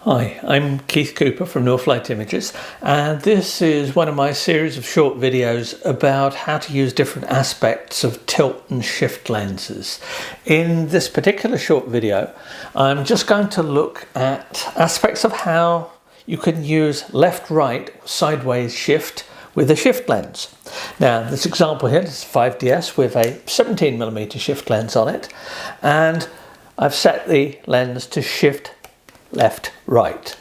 Hi, I'm Keith Cooper from Northlight Images, and this is one of my series of short videos about how to use different aspects of tilt and shift lenses. In this particular short video, I'm just going to look at aspects of how you can use left-right sideways shift with a shift lens. Now, this example here is 5DS with a 17mm shift lens on it, and I've set the lens to shift left, right,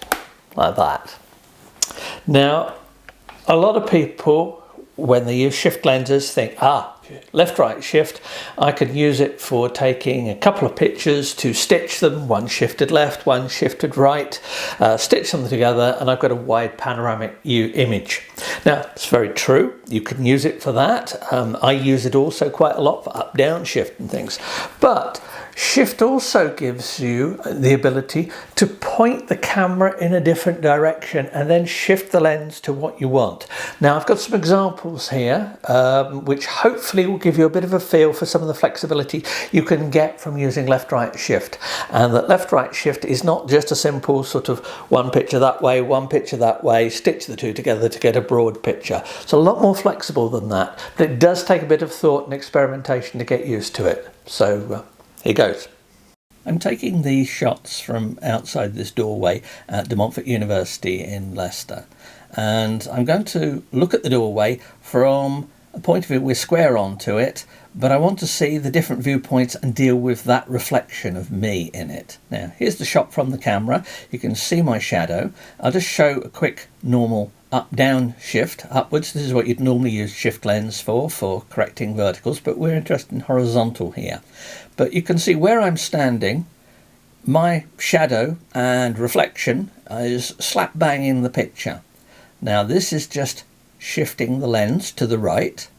like that. Now, a lot of people, when they use shift lenses, think, left, right, shift. I can use it for taking a couple of pictures to stitch them, one shifted left, one shifted right, stitch them together, and I've got a wide panoramic image. Now, it's very true. You can use it for that. I use it also quite a lot for up, down shift and things. But shift also gives you the ability to point the camera in a different direction and then shift the lens to what you want. Now, I've got some examples here which hopefully will give you a bit of a feel for some of the flexibility you can get from using left-right shift. And that left-right shift is not just a simple sort of one picture that way, stitch the two together to get a broad picture. It's a lot more flexible than that, but it does take a bit of thought and experimentation to get used to it. So here goes. I'm taking these shots from outside this doorway at De Montfort University in Leicester, and I'm going to look at the doorway from a point of view we're square onto it, but I want to see the different viewpoints and deal with that reflection of me in it. Now, here's the shot from the camera. You can see my shadow. I'll just show a quick normal up-down shift, upwards. This is what you'd normally use shift lens for correcting verticals, but we're interested in horizontal here. But you can see where I'm standing, my shadow and reflection is slap bang in the picture. Now, this is just shifting the lens to the right.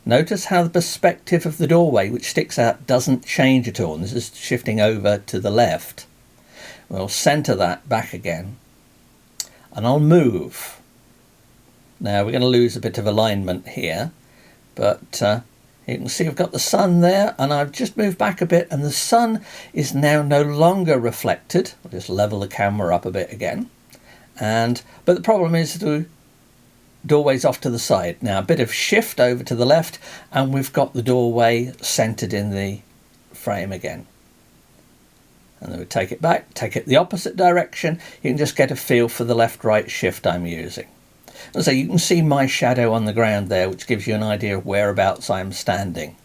Notice how the perspective of the doorway, which sticks out, doesn't change at all. This is shifting over to the left. We'll centre that back again, and I'll move. Now, we're going to lose a bit of alignment here, but you can see I've got the sun there, and I've just moved back a bit, and the sun is now no longer reflected. I'll just level the camera up a bit again. But the problem is the doorway's off to the side. Now, a bit of shift over to the left, and we've got the doorway centered in the frame again. And then we take it back, take it the opposite direction. You can just get a feel for the left-right shift I'm using. And so you can see my shadow on the ground there, which gives you an idea of whereabouts I'm standing.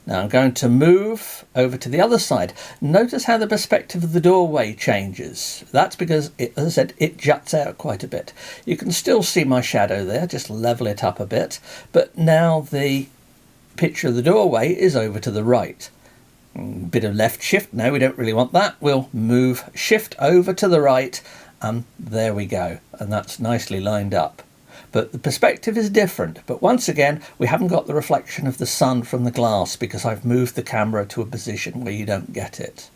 Now I'm going to move over to the other side. Notice how the perspective of the doorway changes. That's because, as I said, it juts out quite a bit. You can still see my shadow there, just level it up a bit. But now the picture of the doorway is over to the right. Bit of left shift, no, we don't really want that. We'll move shift over to the right, and there we go. And that's nicely lined up. But the perspective is different. But once again, we haven't got the reflection of the sun from the glass because I've moved the camera to a position where you don't get it.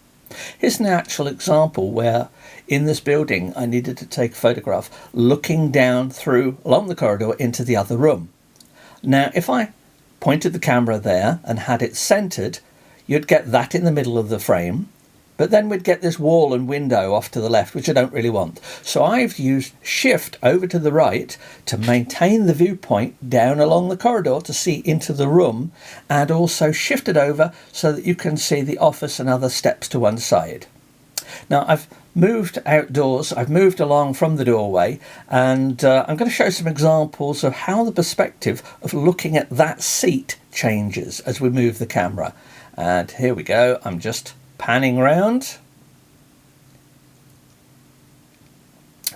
Here's an actual example where in this building I needed to take a photograph looking down along the corridor into the other room. Now, if I pointed the camera there and had it centered, you'd get that in the middle of the frame. But then we'd get this wall and window off to the left, which I don't really want. So I've used shift over to the right to maintain the viewpoint down along the corridor to see into the room, and also shifted over so that you can see the office and other steps to one side. Now, I've moved outdoors, I've moved along from the doorway, and I'm going to show some examples of how the perspective of looking at that seat changes as we move the camera. And here we go, I'm just panning round.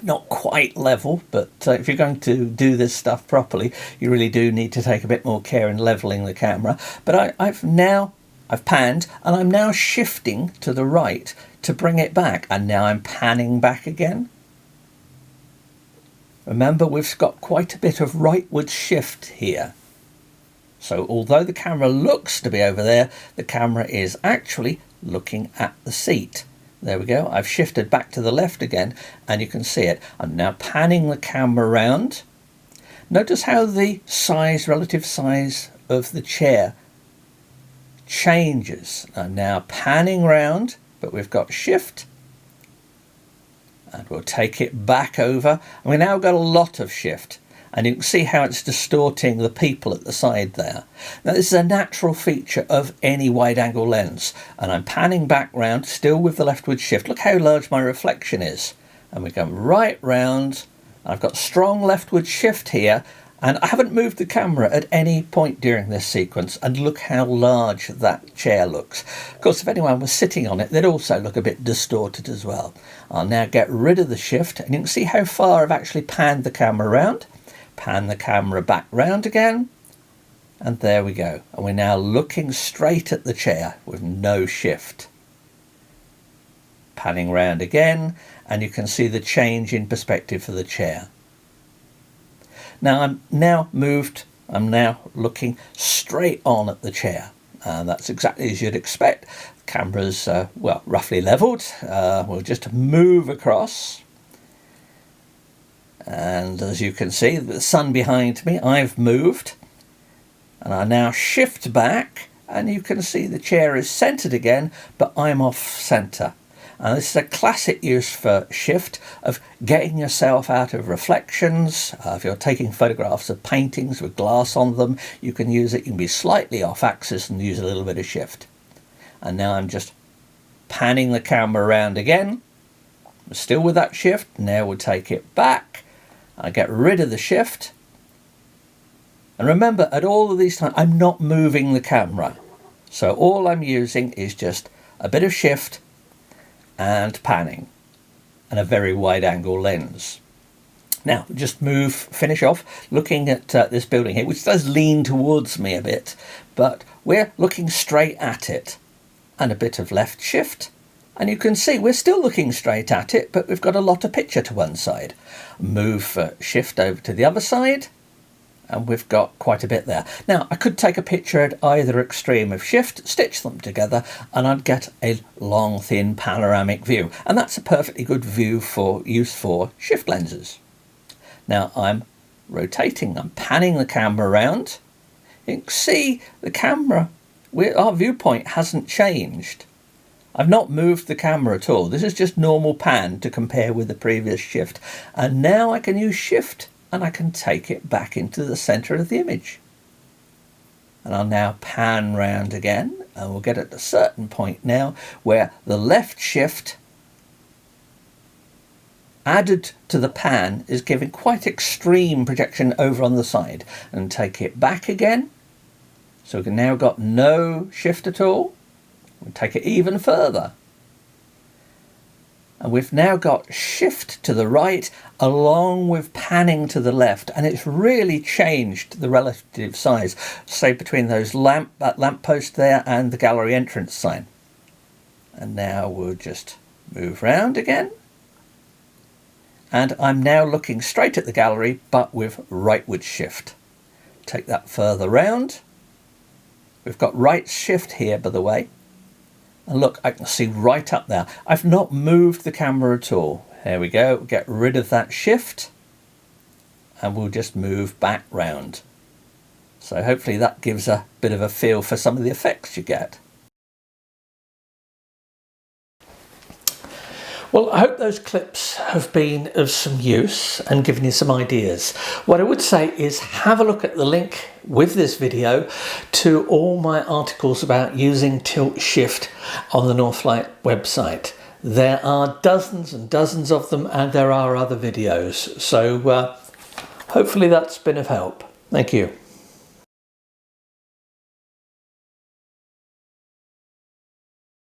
Not quite level, but if you're going to do this stuff properly, you really do need to take a bit more care in leveling the camera. But I've panned, and I'm now shifting to the right to bring it back, and now I'm panning back again. Remember, we've got quite a bit of rightward shift here. So although the camera looks to be over there, the camera is actually looking at the seat. There we go. I've shifted back to the left again, and you can see it. I'm now panning the camera around. Notice how the relative size of the chair changes. I'm now panning round, but we've got shift, and we'll take it back over. And we've now got a lot of shift, and you can see how it's distorting the people at the side there. Now this is a natural feature of any wide angle lens, and I'm panning back round still with the leftward shift. Look how large my reflection is, and we come right round. I've got strong leftward shift here, and I haven't moved the camera at any point during this sequence, and look how large that chair looks. Of course, if anyone was sitting on it, they'd also look a bit distorted as well. I'll now get rid of the shift, and you can see how far I've actually panned the camera around. Pan the camera back round again, and there we go. And we're now looking straight at the chair with no shift. Panning round again, and you can see the change in perspective for the chair. Now I'm now looking straight on at the chair. That's exactly as you'd expect. The camera's well, roughly leveled. We'll just move across. And as you can see, the sun behind me, I've moved. And I now shift back, and you can see the chair is centered again, but I'm off center. And this is a classic use for shift of getting yourself out of reflections. If you're taking photographs of paintings with glass on them, you can use it. You can be slightly off axis and use a little bit of shift. And now I'm just panning the camera around again. Still with that shift. Now we'll take it back. I get rid of the shift. And remember, at all of these times, I'm not moving the camera. So all I'm using is just a bit of shift and panning, and a very wide angle lens. Now just finish off looking at this building here, which does lean towards me a bit, but we're looking straight at it, and a bit of left shift, and you can see we're still looking straight at it, but we've got a lot of picture to one side. Move shift over to the other side, and we've got quite a bit there. Now I could take a picture at either extreme of shift, stitch them together, and I'd get a long thin panoramic view, and that's a perfectly good view for use for shift lenses. Now I'm rotating, I'm panning the camera around. You can see the camera, our viewpoint hasn't changed. I've not moved the camera at all. This is just normal pan to compare with the previous shift, and now I can use shift and I can take it back into the center of the image. And I'll now pan round again, and we'll get at a certain point now where the left shift added to the pan is giving quite extreme projection over on the side, and take it back again. So we've now got no shift at all. We'll take it even further. And we've now got shift to the right along with panning to the left, and it's really changed the relative size, say between those that lamp post there and the gallery entrance sign. And now we'll just move round again, and I'm now looking straight at the gallery but with rightward shift. Take that further round. We've got right shift here, by the way. And look, I can see right up there. I've not moved the camera at all. There we go. Get rid of that shift, and we'll just move back round. So hopefully that gives a bit of a feel for some of the effects you get. Well, I hope those clips have been of some use and given you some ideas. What I would say is have a look at the link with this video to all my articles about using tilt shift on the Northlight website. There are dozens and dozens of them, and there are other videos. So hopefully that's been of help. Thank you.